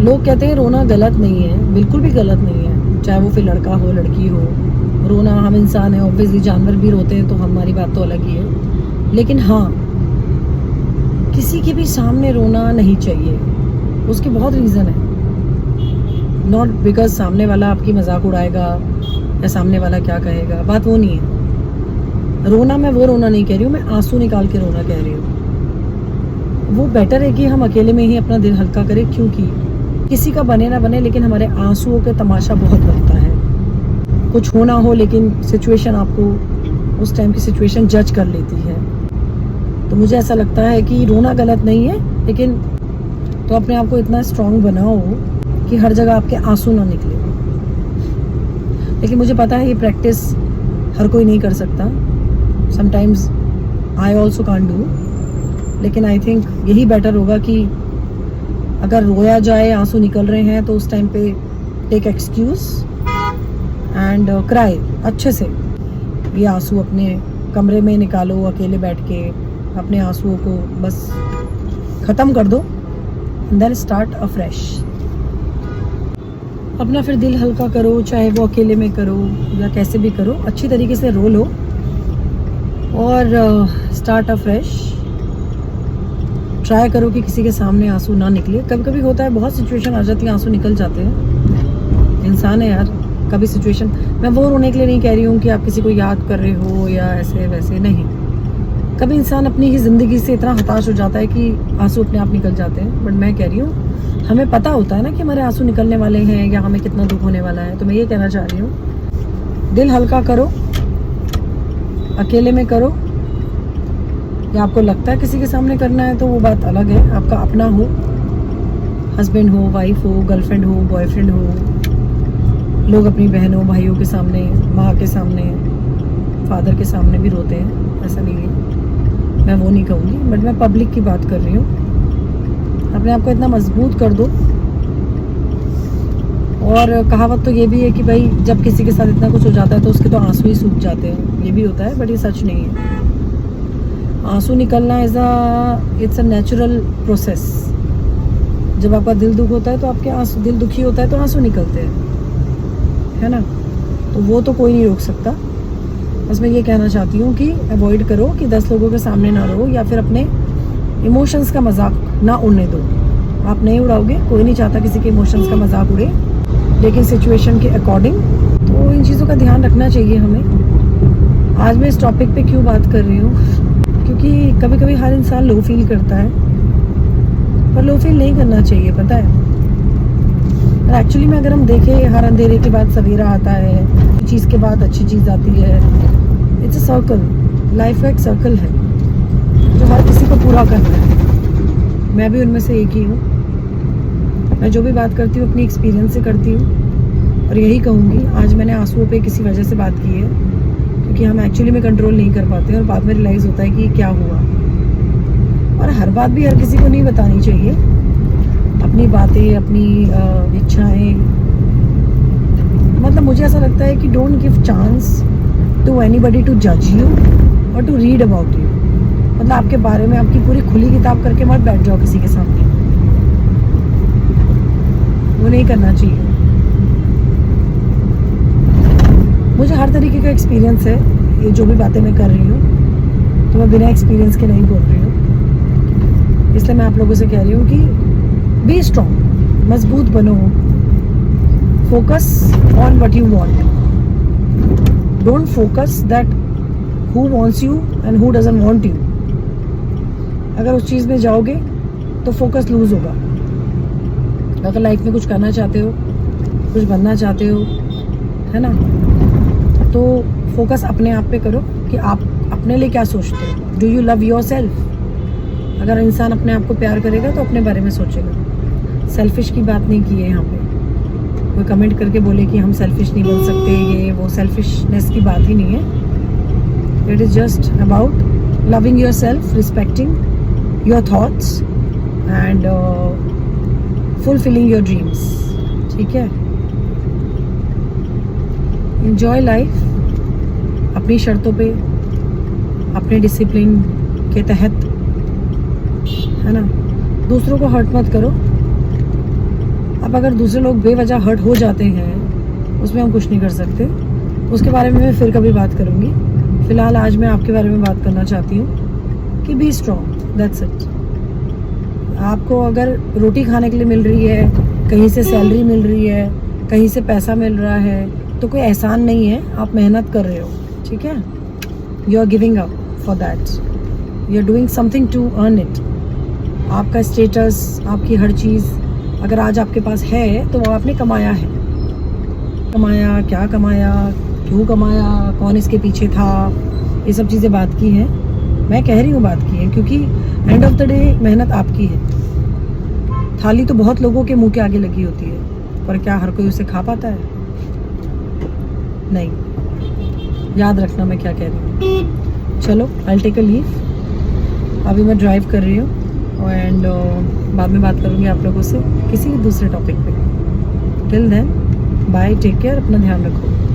लोग कहते हैं रोना गलत नहीं है, बिल्कुल भी गलत नहीं है, चाहे वो फिर लड़का हो लड़की हो। रोना, हम इंसान हैं, ऑब्वियसली जानवर भी रोते हैं, तो हमारी बात तो अलग ही है। लेकिन हाँ, किसी के भी सामने रोना नहीं चाहिए। उसके बहुत रीज़न है। नॉट बिकॉज सामने वाला आपकी मजाक उड़ाएगा या सामने वाला क्या कहेगा, बात वो नहीं है। रोना, मैं वो रोना नहीं कह रही हूँ, मैं आंसू निकाल के रोना कह रही हूँ। वो बेटर है कि हम अकेले में ही अपना दिल हल्का करें, क्योंकि किसी का बने ना बने, लेकिन हमारे आंसुओं का तमाशा बहुत बनता है। कुछ हो ना हो, लेकिन सिचुएशन आपको उस टाइम की सिचुएशन जज कर लेती है। तो मुझे ऐसा लगता है कि रोना गलत नहीं है, लेकिन तो अपने आप को इतना स्ट्रांग बनाओ कि हर जगह आपके आंसू ना निकले। लेकिन मुझे पता है ये प्रैक्टिस हर कोई नहीं कर सकता। Sometimes I also can't do. लेकिन आई थिंक यही बेटर होगा कि अगर रोया जाए, आंसू निकल रहे हैं, तो उस टाइम पे टेक एक्सक्यूज एंड क्राई अच्छे से। ये आंसू अपने कमरे में निकालो, अकेले बैठ के अपने आंसुओं को बस ख़त्म कर दो, एंड देन स्टार्ट अफ्रेश। अपना फिर दिल हल्का करो, चाहे वो अकेले में करो या कैसे भी करो, अच्छी तरीके से रो लो और स्टार्ट अफ्रेश। ट्राई करो कि किसी के सामने आंसू ना निकले। कभी कभी होता है, बहुत सिचुएशन आ जाती है, आंसू निकल जाते हैं। इंसान है यार, कभी सिचुएशन, मैं वो रोने के लिए नहीं कह रही हूँ कि आप किसी को याद कर रहे हो या ऐसे वैसे, नहीं। कभी इंसान अपनी ही ज़िंदगी से इतना हताश हो जाता है कि आंसू अपने आप निकल जाते हैं। बट मैं कह रही हूँ, हमें पता होता है ना कि हमारे आंसू निकलने वाले हैं या हमें कितना दुख होने वाला है। तो मैं ये कहना चाह रही हूँ, दिल हल्का करो, अकेले में करो, या आपको लगता है किसी के सामने करना है तो वो बात अलग है। आपका अपना हो, हस्बैंड हो, वाइफ हो, गर्लफ्रेंड हो, बॉयफ्रेंड हो, लोग अपनी बहनों भाइयों के सामने, माँ के सामने, फादर के सामने भी रोते हैं, ऐसा नहीं है, मैं वो नहीं कहूँगी। बट मैं पब्लिक की बात कर रही हूँ। अपने आप को इतना मजबूत कर दो। और कहावत तो ये भी है कि भाई जब किसी के साथ इतना कुछ हो जाता है तो उसके तो आंसू ही सूख जाते हैं, ये भी होता है, बट ये सच नहीं है। आंसू निकलना इट्स अ नेचुरल प्रोसेस। जब आपका दिल दुख होता है तो आपके आंसू, दिल दुखी होता है तो आंसू निकलते हैं, है ना। तो वो तो कोई नहीं रोक सकता। बस मैं ये कहना चाहती हूँ कि अवॉइड करो कि 10 लोगों के सामने ना रहो, या फिर अपने इमोशंस का मजाक ना उड़ने दो। आप नहीं उड़ाओगे, कोई नहीं चाहता किसी के इमोशंस का मजाक उड़े, लेकिन सिचुएशन के अकॉर्डिंग। तो इन चीज़ों का ध्यान रखना चाहिए हमें। आज मैं इस टॉपिक पे क्यों बात कर रही हूँ, क्योंकि कभी कभी हर इंसान लो फील करता है, पर लो फील नहीं करना चाहिए, पता है। पर एक्चुअली में अगर हम देखें, हर अंधेरे के बाद सवेरा आता है, चीज़ के बाद अच्छी चीज़ आती है। इट्स अ सर्कल, लाइफ का एक सर्कल है जो हर किसी को पूरा करना है। मैं भी उनमें से एक ही हूँ। मैं जो भी बात करती हूँ अपनी एक्सपीरियंस से करती हूँ, और यही कहूँगी। आज मैंने आंसुओं पे किसी वजह से बात की है, क्योंकि हम एक्चुअली में कंट्रोल नहीं कर पाते, और बाद में रियलाइज़ होता है कि क्या हुआ। और हर बात भी हर किसी को नहीं बतानी चाहिए। अपनी बातें, अपनी इच्छाएं, मतलब मुझे ऐसा लगता है कि don't give chance to anybody to जज यू और टू रीड अबाउट यू। मतलब आपके बारे में आपकी पूरी खुली किताब करके मत बैठ जाओ किसी के सामने, वो नहीं करना चाहिए। मुझे हर तरीके का एक्सपीरियंस है, ये जो भी बातें मैं कर रही हूँ तो मैं बिना एक्सपीरियंस के नहीं बोल रही हूँ। इसलिए मैं आप लोगों से कह रही हूँ कि बी स्ट्रॉन्ग, मजबूत बनो, focus on what you want, don't focus that who wants you and who doesn't want you. अगर उस चीज़ में जाओगे तो फोकस लूज होगा। अगर लाइफ में कुछ करना चाहते हो, कुछ बनना चाहते हो, है ना, तो फोकस अपने आप पे करो कि आप अपने लिए क्या सोचते हो। Do you love your self. अगर इंसान अपने आप को प्यार करेगा तो अपने बारे में सोचेगा। सेल्फिश की बात नहीं की है यहाँ पे। कोई कमेंट करके बोले कि हम सेल्फिश नहीं बन सकते, ये वो, सेल्फिशनेस की बात ही नहीं है। It is just about loving your self, respecting your thoughts and fulfilling your dreams. ठीक है, एंजॉय लाइफ अपनी शर्तों पे, अपने डिसिप्लिन के तहत, है ना। दूसरों को हर्ट मत करो, अब अगर दूसरे लोग बेवजह हर्ट हो जाते हैं उसमें हम कुछ नहीं कर सकते, उसके बारे में मैं फिर कभी बात करूँगी। फ़िलहाल आज मैं आपके बारे में बात करना चाहती हूँ कि बी स्ट्रॉन्ग, दैट्स इट। आपको अगर रोटी खाने के लिए मिल रही है, कहीं से सैलरी मिल रही है, कहीं से पैसा मिल रहा है, तो कोई एहसान नहीं है, आप मेहनत कर रहे हो, ठीक है। You are giving up for that, you are doing something to earn it. आपका स्टेटस, आपकी हर चीज़ अगर आज आपके पास है तो वो आपने कमाया है। कमाया, क्या कमाया, क्यों कमाया, कौन इसके पीछे था, ये सब चीज़ें बात की हैं। मैं कह रही हूँ बात की है, क्योंकि एंड ऑफ द डे मेहनत आपकी है। थाली तो बहुत लोगों के मुंह के आगे लगी होती है, पर क्या हर कोई उसे खा पाता है? नहीं। याद रखना मैं क्या कह रही हूँ। चलो, आई टेक अ लीव। अभी मैं ड्राइव कर रही हूँ एंड बाद में बात करूँगी आप लोगों से किसी दूसरे टॉपिक पे। Till then, bye, take care, अपना ध्यान रखो।